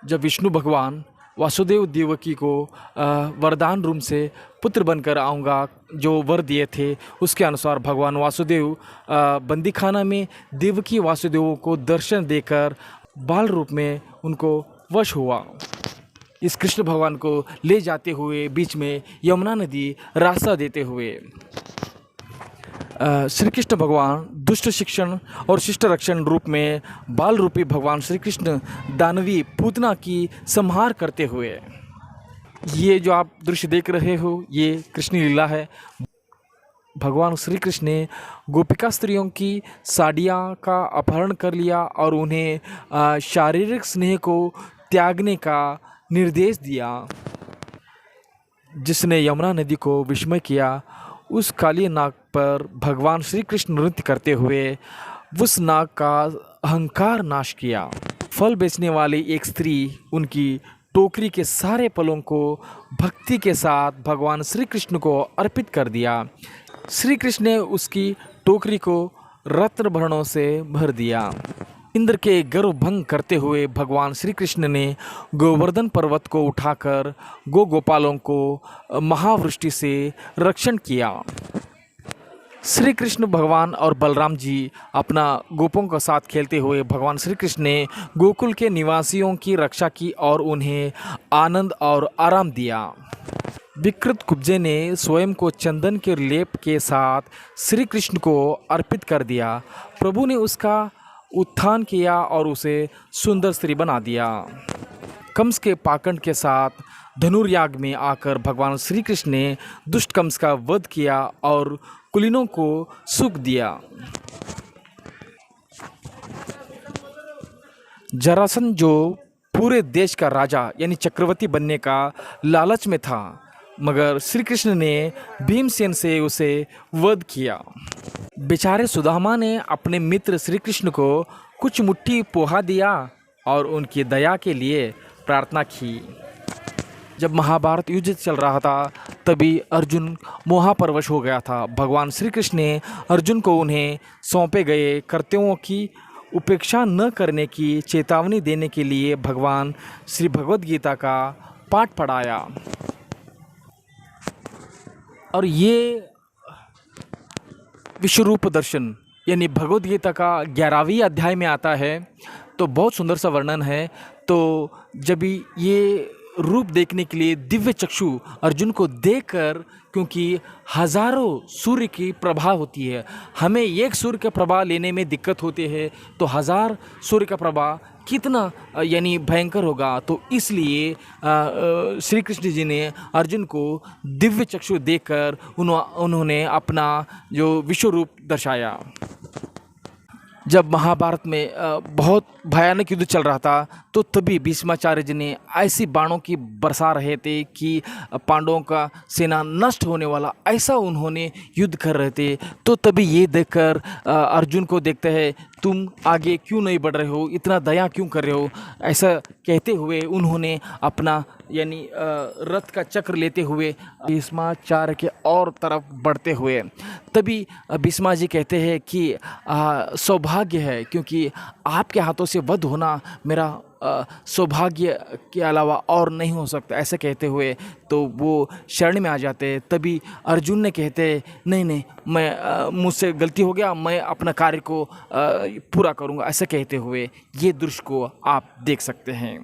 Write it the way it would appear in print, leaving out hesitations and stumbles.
जब विष्णु भगवान वासुदेव देवकी को वरदान रूप से पुत्र बनकर आऊँगा जो वर दिए थे, उसके अनुसार भगवान वासुदेव बंदीखाना में देवकी वासुदेव को दर्शन देकर बाल रूप में उनको वश हुआ। इस कृष्ण भगवान को ले जाते हुए बीच में यमुना नदी रास्ता देते हुए श्री कृष्ण भगवान दुष्ट शिक्षण और शिष्ट रक्षण रूप में बाल रूपी भगवान श्री कृष्ण दानवी पूतना की संहार करते हुए, ये जो आप दृश्य देख रहे हो ये कृष्ण लीला है। भगवान श्री कृष्ण ने गोपिका स्त्रियों की साड़ियाँ का अपहरण कर लिया और उन्हें शारीरिक स्नेह को त्यागने का निर्देश दिया, जिसने यमुना नदी को विस्मय किया। उस काली नाग पर भगवान श्री कृष्ण नृत्य करते हुए उस नाग का अहंकार नाश किया। फल बेचने वाली एक स्त्री उनकी टोकरी के सारे फलों को भक्ति के साथ भगवान श्री कृष्ण को अर्पित कर दिया। श्री कृष्ण ने उसकी टोकरी को रत्न भरणों से भर दिया। इंद्र के गर्व भंग करते हुए भगवान श्री कृष्ण ने गोवर्धन पर्वत को उठाकर गोपालों को महावृष्टि से रक्षण किया। श्री कृष्ण भगवान और बलराम जी अपना गोपों के साथ खेलते हुए भगवान श्री कृष्ण ने गोकुल के निवासियों की रक्षा की और उन्हें आनंद और आराम दिया। विकृत कुब्जे ने स्वयं को चंदन के लेप के साथ श्री कृष्ण को अर्पित कर दिया। प्रभु ने उसका उत्थान किया और उसे सुंदर स्त्री बना दिया। कंस के पाखंड के साथ धनुर्याग में आकर भगवान श्री कृष्ण ने दुष्ट कंस का वध किया और कुलीनों को सुख दिया। जरासंध जो पूरे देश का राजा यानी चक्रवर्ती बनने का लालच में था, मगर श्री कृष्ण ने भीमसेन से उसे वध किया। बेचारे सुदामा ने अपने मित्र श्री कृष्ण को कुछ मुट्ठी पोहा दिया और उनकी दया के लिए प्रार्थना की। जब महाभारत युद्ध चल रहा था तभी अर्जुन मोहापरवश हो गया था। भगवान श्री कृष्ण ने अर्जुन को उन्हें सौंपे गए कर्तव्यों की उपेक्षा न करने की चेतावनी देने के लिए भगवान श्री भगवद गीता का पाठ पढ़ाया। और ये विश्वरूप दर्शन यानी भगवद गीता का 11वीं अध्याय में आता है, तो बहुत सुंदर सा वर्णन है। तो जब ये रूप देखने के लिए दिव्य चक्षु अर्जुन को देखकर, क्योंकि हजारों सूर्य की प्रभा होती है, हमें एक सूर्य का प्रभा लेने में दिक्कत होती है, तो हजार सूर्य का प्रभा कितना यानी भयंकर होगा। तो इसलिए श्री कृष्ण जी ने अर्जुन को दिव्य चक्षु देकर उन्होंने अपना जो विश्व रूप दर्शाया। जब महाभारत में बहुत भयानक युद्ध चल रहा था तो तभी भीष्माचार्य जी ने ऐसी बाणों की बरसा रहे थे कि पांडवों का सेना नष्ट होने वाला, ऐसा उन्होंने युद्ध कर रहे थे। तो तभी ये देखकर अर्जुन को देखते हैं, तुम आगे क्यों नहीं बढ़ रहे हो, इतना दया क्यों कर रहे हो, ऐसा कहते हुए उन्होंने अपना यानी रथ का चक्र लेते हुए भीष्माचार्य के और तरफ बढ़ते हुए, तभी भीष्मा जी कहते हैं कि सौभाग्य है, क्योंकि आपके हाथों से वध होना मेरा सौभाग्य के अलावा और नहीं हो सकता, ऐसे कहते हुए तो वो शरण में आ जाते। तभी अर्जुन ने कहते, नहीं नहीं, मैं मुझसे गलती हो गया, मैं अपना कार्य को पूरा करूँगा, ऐसे कहते हुए ये दृश्य को आप देख सकते हैं।